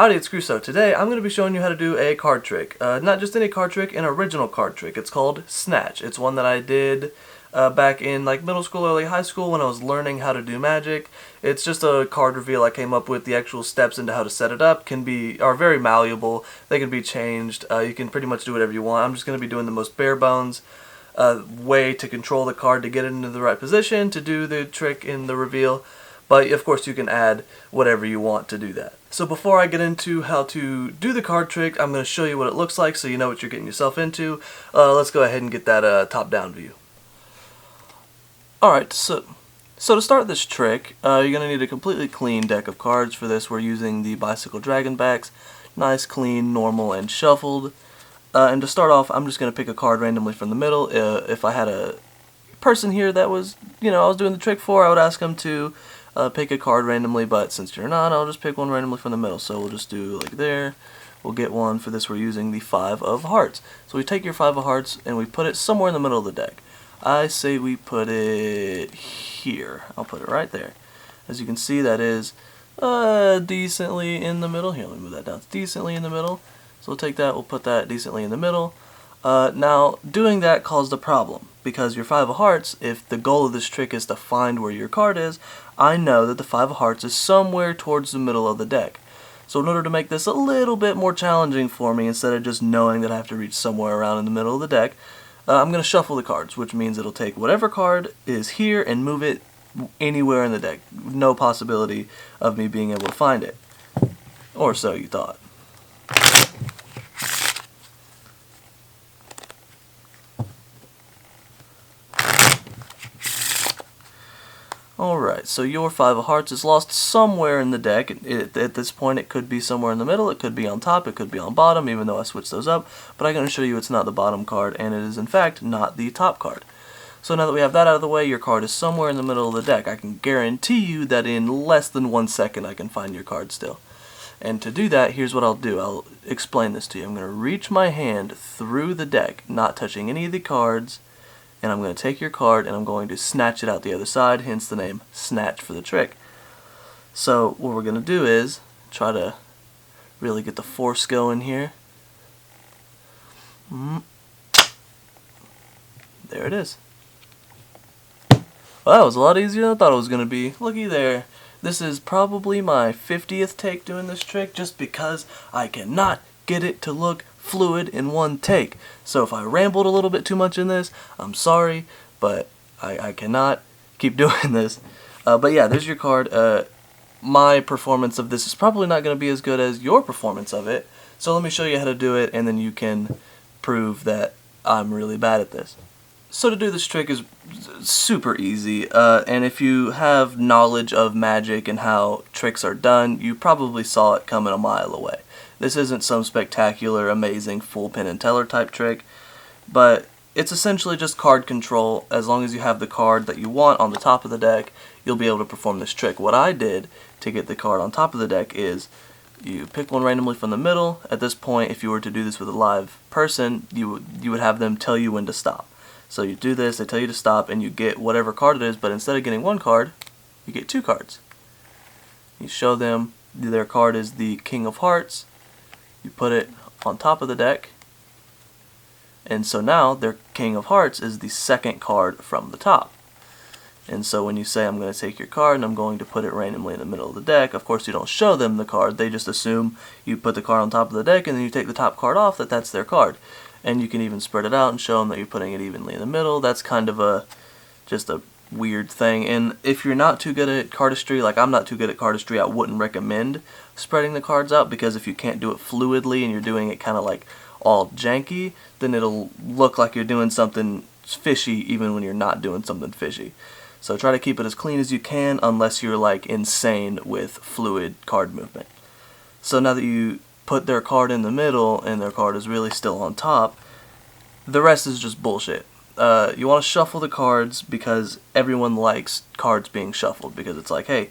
Howdy, it's Crusoe. Today I'm going to be showing you how to do a card trick. Not just any card trick, an original card trick. It's called Snatch. It's one that I did back in middle school, early high school when I was learning how to do magic. It's just a card reveal I came up with. The actual steps into how to set it up are very malleable. They can be changed. You can pretty much do whatever you want. I'm just going to be doing the most bare bones way to control the card to get it into the right position to do the trick in the reveal. But of course you can add whatever you want to do that. So before I get into how to do the card trick, I'm going to show you what it looks like so you know what you're getting yourself into. Let's go ahead and get that top-down view. Alright, so to start this trick, you're going to need a completely clean deck of cards. For this we're using the Bicycle Dragon backs. Nice, clean, normal, and shuffled. And to start off, I'm just going to pick a card randomly from the middle. If I had a person here that was, I was doing the trick for, I would ask them to pick a card randomly, but since you're not, I'll just pick one randomly from the middle. So we'll just do like there. We'll get one. For this we're using the 5 of hearts. So we take your 5 of hearts and we put it somewhere in the middle of the deck. I say we put it here. I'll put it right there. As you can see, that is decently in the middle. Here, let me move that down. It's decently in the middle. So we'll take that, we'll put that decently in the middle. Now, doing that caused a problem, because your 5 of hearts, if the goal of this trick is to find where your card is, I know that the 5 of hearts is somewhere towards the middle of the deck. So in order to make this a little bit more challenging for me, instead of just knowing that I have to reach somewhere around in the middle of the deck, I'm going to shuffle the cards, which means it'll take whatever card is here and move it anywhere in the deck. No possibility of me being able to find it. Or so you thought. Alright, so your 5 of hearts is lost somewhere in the deck. At this point it could be somewhere in the middle, it could be on top, it could be on bottom, even though I switched those up. But I'm going to show you it's not the bottom card, and it is in fact not the top card. So now that we have that out of the way, your card is somewhere in the middle of the deck. I can guarantee you that in less than 1 second I can find your card still. And to do that, here's what I'll do. I'll explain this to you. I'm going to reach my hand through the deck, not touching any of the cards, and I'm going to take your card and I'm going to snatch it out the other side, hence the name Snatch for the trick. So what we're going to do is try to really get the force going here. There it is. Well, that was a lot easier than I thought it was going to be. Looky there. This is probably my 50th take doing this trick, just because I cannot get it to look fluid in one take. So if I rambled a little bit too much in this, I'm sorry, but I cannot keep doing this. But yeah, there's your card. My performance of this is probably not going to be as good as your performance of it, so let me show you how to do it, and then you can prove that I'm really bad at this. So to do this trick is super easy, and if you have knowledge of magic and how tricks are done, you probably saw it coming a mile away. This isn't some spectacular, amazing, full Penn and Teller type trick, but it's essentially just card control. As long as you have the card that you want on the top of the deck, you'll be able to perform this trick. What I did to get the card on top of the deck is you pick one randomly from the middle. At this point, if you were to do this with a live person, you would have them tell you when to stop. So you do this, they tell you to stop, and you get whatever card it is, but instead of getting 1 card, you get 2 cards. You show them their card is the King of Hearts. You put it on top of the deck, and so now their King of Hearts is the 2nd card from the top. And so when you say, I'm going to take your card and I'm going to put it randomly in the middle of the deck, of course you don't show them the card. They just assume you put the card on top of the deck and then you take the top card off, that's their card. And you can even spread it out and show them that you're putting it evenly in the middle. That's kind of just a weird thing. And if you're not too good at cardistry, like I'm not too good at cardistry, I wouldn't recommend spreading the cards out, because if you can't do it fluidly and you're doing it kind of like all janky, then it'll look like you're doing something fishy even when you're not doing something fishy. So try to keep it as clean as you can, unless you're like insane with fluid card movement. So now that you put their card in the middle and their card is really still on top, the rest is just bullshit. You want to shuffle the cards, because everyone likes cards being shuffled, because it's like, hey,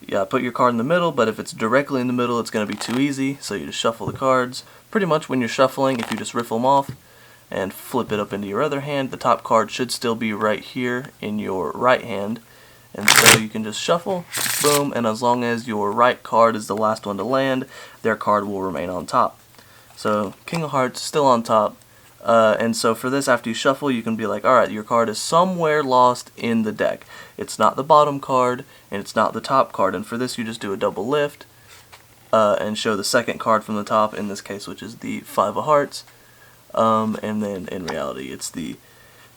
yeah, put your card in the middle, but if it's directly in the middle it's going to be too easy, so you just shuffle the cards. Pretty much when you're shuffling, if you just riffle them off and flip it up into your other hand, the top card should still be right here in your right hand, And so you can just shuffle, boom, and as long as your right card is the last one to land, their card will remain on top. So King of Hearts still on top. And so for this, after you shuffle, you can be like, alright, your card is somewhere lost in the deck. It's not the bottom card, and it's not the top card. And for this, you just do a double lift, and show the second card from the top, in this case, which is the 5 of Hearts. And then in reality, it's the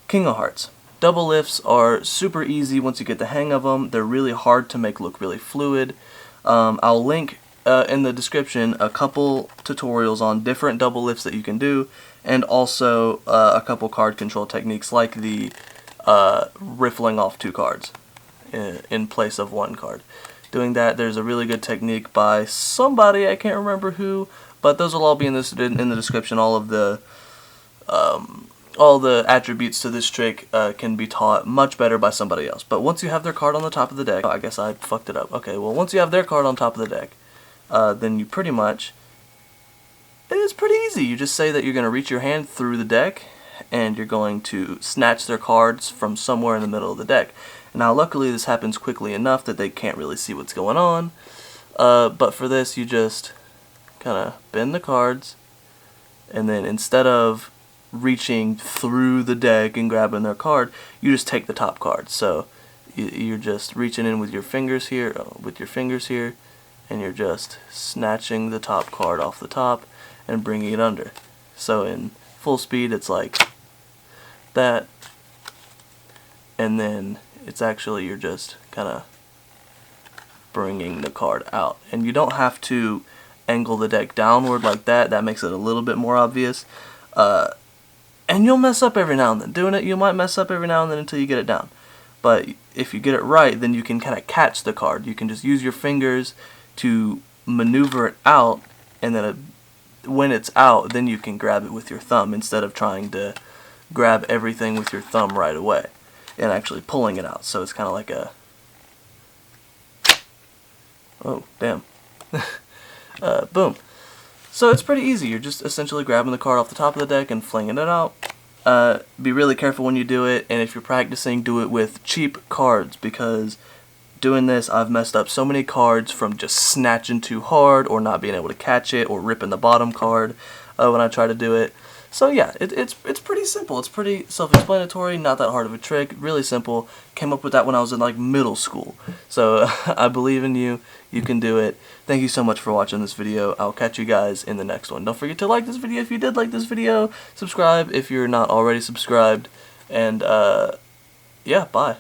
King of Hearts. Double lifts are super easy once you get the hang of them. They're really hard to make look really fluid. I'll link in the description a couple tutorials on different double lifts that you can do, and also a couple card control techniques like the riffling off 2 cards in place of 1 card. Doing that, there's a really good technique by somebody, I can't remember who, but those will all be in the description. All the attributes to this trick can be taught much better by somebody else. But once you have their card on the top of the deck, I guess I fucked it up. Okay, well, once you have their card on top of the deck, then you pretty much, it's pretty easy. You just say that you're going to reach your hand through the deck, and you're going to snatch their cards from somewhere in the middle of the deck. Now, luckily, this happens quickly enough that they can't really see what's going on. But for this, you just kind of bend the cards, and then instead of reaching through the deck and grabbing their card, you just take the top card. So you're just reaching in with your fingers here, and you're just snatching the top card off the top and bringing it under. So in full speed, it's like that, and then it's actually, you're just kind of bringing the card out. And you don't have to angle the deck downward like that. That makes it a little bit more obvious. And you'll mess up every now and then. Doing it, you might mess up every now and then until you get it down. But if you get it right, then you can kind of catch the card. You can just use your fingers to maneuver it out, and then when it's out, then you can grab it with your thumb instead of trying to grab everything with your thumb right away and actually pulling it out. So it's kind of like a... Oh, damn. Boom. So it's pretty easy. You're just essentially grabbing the card off the top of the deck and flinging it out. Be really careful when you do it, and if you're practicing, do it with cheap cards, because doing this, I've messed up so many cards from just snatching too hard or not being able to catch it or ripping the bottom card when I try to do it. So yeah, it's pretty simple. It's pretty self-explanatory, not that hard of a trick, really simple. Came up with that when I was in like middle school. So I believe in you. You can do it. Thank you so much for watching this video. I'll catch you guys in the next one. Don't forget to like this video if you did like this video. Subscribe if you're not already subscribed. And yeah, bye.